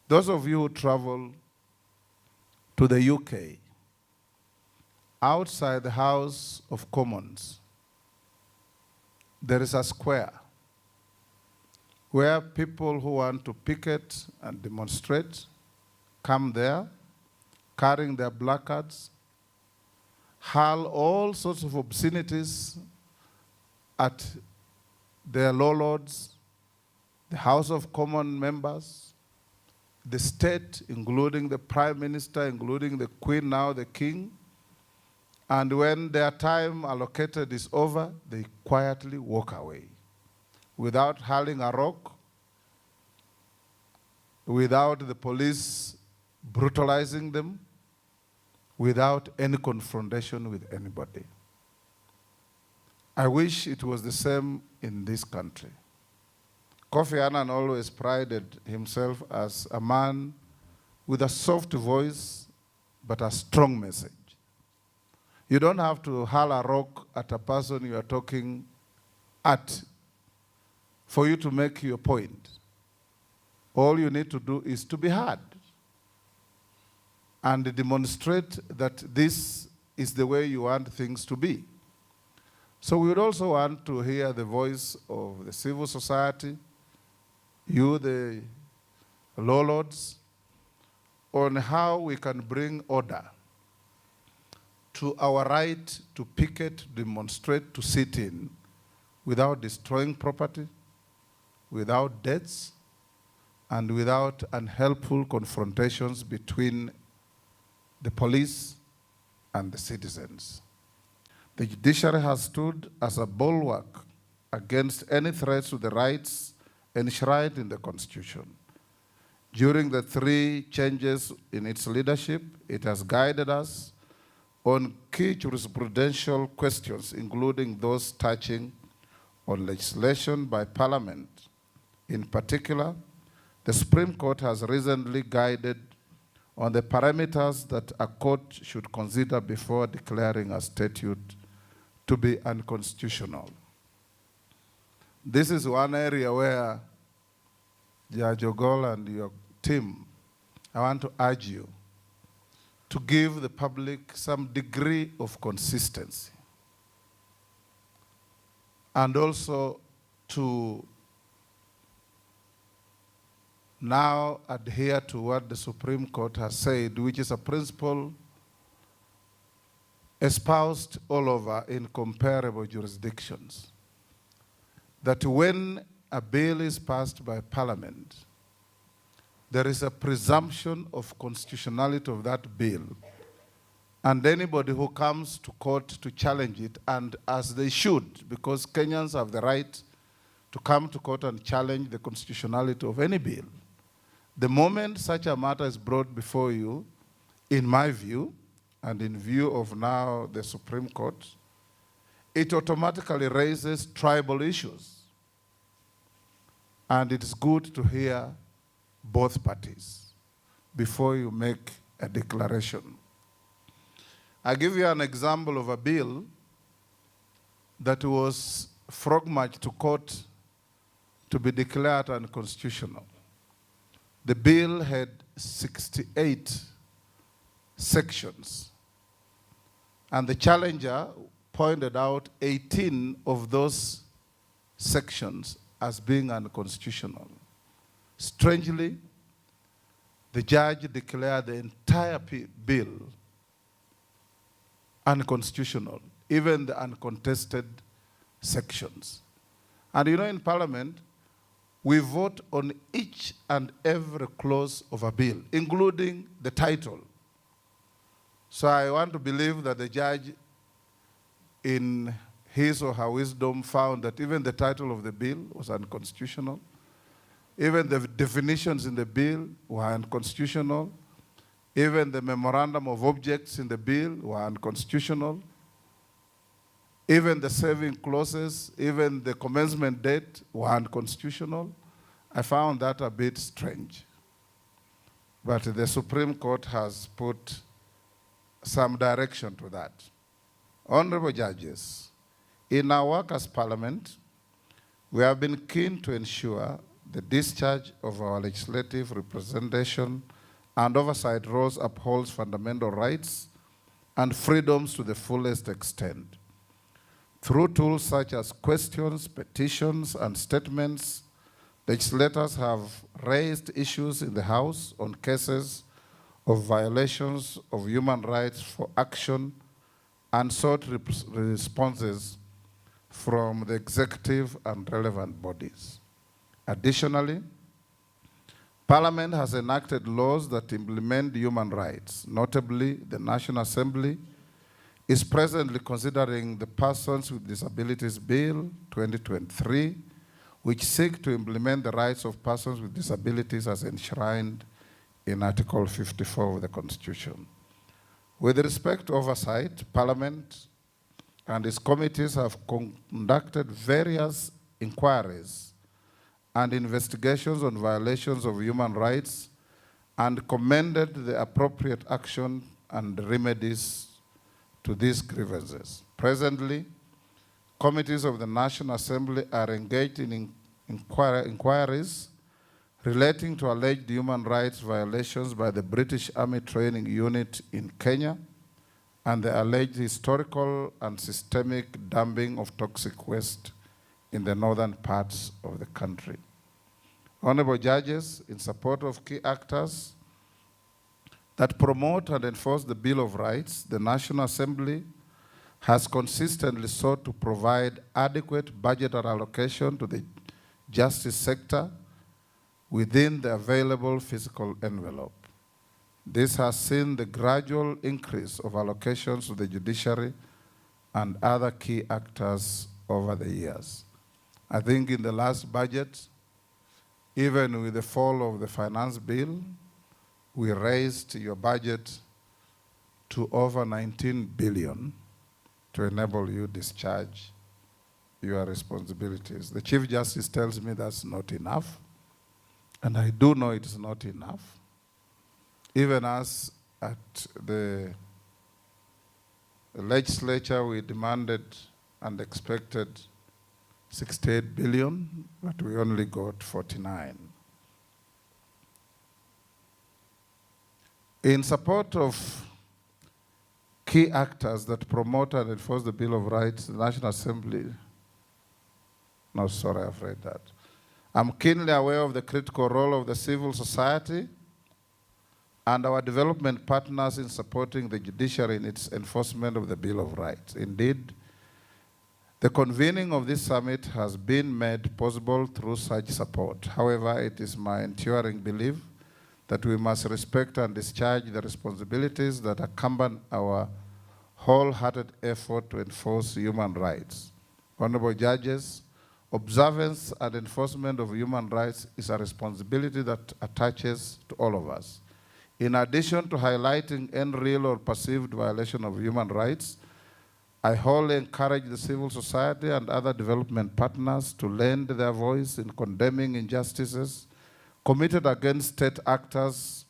Those of you who travel to the UK, outside the House of Commons, there is a square where people who want to picket and demonstrate come there, carrying their placards, hurl all sorts of obscenities at their lords, the House of Commons members, the state, including the Prime Minister, including the Queen, now the King. And when their time allocated is over, they quietly walk away without hurling a rock, without the police brutalizing them, without any confrontation with anybody. I wish it was the same in this country. Kofi Annan always prided himself as a man with a soft voice, but a strong message. You don't have to hurl a rock at a person you are talking at for you to make your point. All you need to do is to be heard and demonstrate that this is the way you want things to be. So we would also want to hear the voice of the civil society, you, the lords, on how we can bring order to our right to picket, demonstrate, to sit in without destroying property, without deaths, and without unhelpful confrontations between the police and the citizens. The judiciary has stood as a bulwark against any threats to the rights enshrined in the Constitution. During the 3 changes in its leadership, it has guided us on key jurisprudential questions, including those touching on legislation by Parliament. In particular, the Supreme Court has recently guided on the parameters that a court should consider before declaring a statute to be unconstitutional. This is one area where, Judge Ogol and your team, I want to urge you to give the public some degree of consistency and also to now adhere to what the Supreme Court has said, which is a principle espoused all over in comparable jurisdictions, that when a bill is passed by Parliament, there is a presumption of constitutionality of that bill. And anybody who comes to court to challenge it, and as they should, because Kenyans have the right to come to court and challenge the constitutionality of any bill. The moment such a matter is brought before you, in my view, and in view of now the Supreme Court, it automatically raises tribal issues. And it's good to hear both parties before you make a declaration. I'll give you an example of a bill that was frog-marched to court to be declared unconstitutional. The bill had 68 sections, and the challenger pointed out 18 of those sections as being unconstitutional. Strangely, the judge declared the entire bill unconstitutional, even the uncontested sections. And you know, in Parliament, we vote on each and every clause of a bill, including the title. So I want to believe that the judge, in his or her wisdom, found that even the title of the bill was unconstitutional. Even the definitions in the bill were unconstitutional. Even the memorandum of objects in the bill were unconstitutional. Even the saving clauses, even the commencement date were unconstitutional. I found that a bit strange. But the Supreme Court has put some direction to that. Honorable judges, in our work as Parliament, We have been keen to ensure the discharge of our legislative representation and oversight roles upholds fundamental rights and freedoms to the fullest extent. Through tools such as questions, petitions, and statements, legislators have raised issues in the House on cases of violations of human rights for action and sought responses from the executive and relevant bodies. Additionally, Parliament has enacted laws that implement human rights. Notably, the National Assembly is presently considering the Persons with Disabilities Bill 2023, which seek to implement the rights of persons with disabilities as enshrined in Article 54 of the Constitution. With respect to oversight, Parliament and its committees have conducted various inquiries and investigations on violations of human rights and commended the appropriate action and remedies to these grievances. Presently, committees of the National Assembly are engaged in inquiries relating to alleged human rights violations by the British Army Training Unit in Kenya and the alleged historical and systemic dumping of toxic waste in the northern parts of the country. Honorable judges, in support of key actors that promote and enforce the Bill of Rights, the National Assembly has consistently sought to provide adequate budgetary allocation to the justice sector within the available fiscal envelope. This has seen the gradual increase of allocations to the judiciary and other key actors over the years. I think in the last budget, even with the fall of the finance bill, we raised your budget to over 19 billion to enable you discharge your responsibilities. The Chief Justice tells me that's not enough, and I do know it's not enough. Even as at the legislature, we demanded and expected 68 billion, but we only got 49. In support of key actors that promote and enforce the Bill of Rights, the National Assembly, no, sorry, I've read that. I'm keenly aware of the critical role of the civil society and our development partners in supporting the judiciary in its enforcement of the Bill of Rights. Indeed, the convening of this summit has been made possible through such support. However, it is my enduring belief that we must respect and discharge the responsibilities that accompany our wholehearted effort to enforce human rights. Honorable judges, observance and enforcement of human rights is a responsibility that attaches to all of us. In addition to highlighting any real or perceived violation of human rights, I wholly encourage the civil society and other development partners to lend their voice in condemning injustices committed against state actors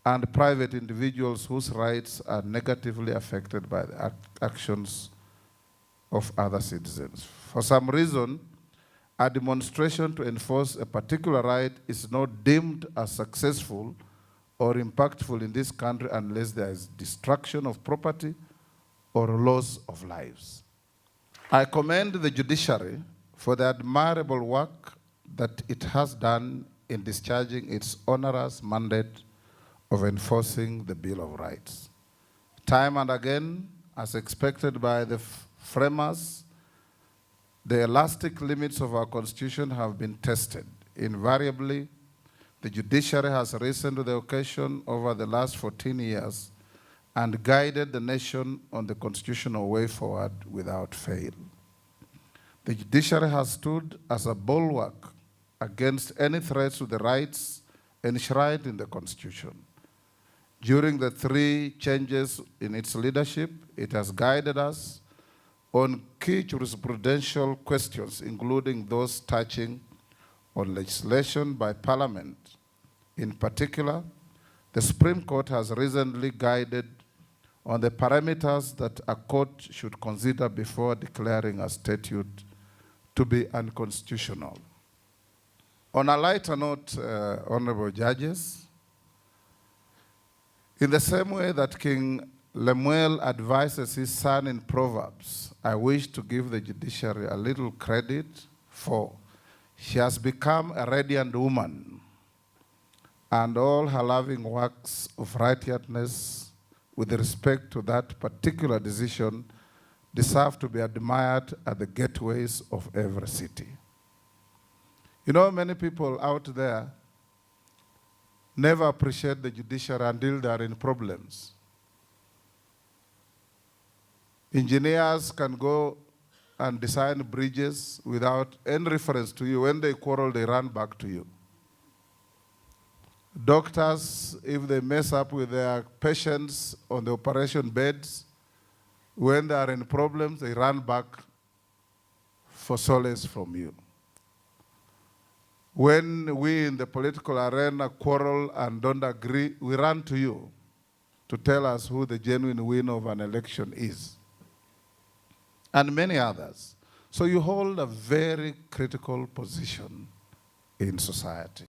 and private individuals whose rights are negatively affected by the actions of other citizens. For some reason, a demonstration to enforce a particular right is not deemed as successful or impactful in this country unless there is destruction of property or loss of lives. I commend the judiciary for the admirable work that it has done in discharging its onerous mandate of enforcing the Bill of Rights. Time and again, as expected by the framers, the elastic limits of our Constitution have been tested. Invariably, the judiciary has risen to the occasion over the last 14 years and guided the nation on the constitutional way forward without fail. The judiciary has stood as a bulwark against any threats to the rights enshrined in the Constitution. During the 3 changes in its leadership, it has guided us on key jurisprudential questions, including those touching on legislation by Parliament. In particular, the Supreme Court has recently guided on the parameters that a court should consider before declaring a statute to be unconstitutional. On a lighter note, honorable judges, in the same way that King Lemuel advises his son in Proverbs, I wish to give the judiciary a little credit for she has become a radiant woman, and all her loving works of righteousness with respect to that particular decision deserve to be admired at the gateways of every city. You know, many people out there never appreciate the judiciary until they are in problems. Engineers can go and design bridges without any reference to you. When they quarrel, they run back to you. Doctors, if they mess up with their patients on the operation beds, when they are in problems, they run back for solace from you. When we in the political arena quarrel and don't agree, we run to you to tell us who the genuine winner of an election is, and many others. So you hold a very critical position in society.